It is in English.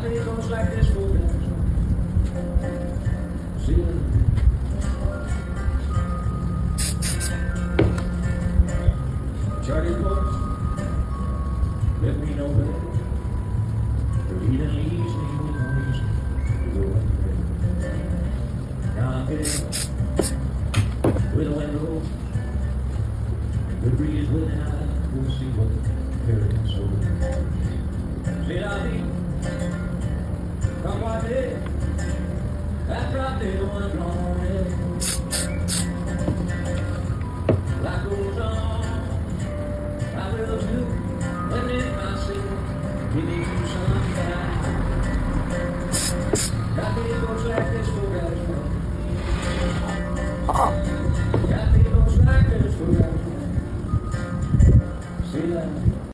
day goes like this for me. See you. Charlie folks, let me know that. For he done leaves me with no reason to go and pray. Now I'm getting with a window. The breeze within out, we'll see what parents hold. 𝗬𝗶𝗶𝗀 𝗧𝗶𝗶𝗀 𝗧𝗶𝗶𝗲 after I did one wrong.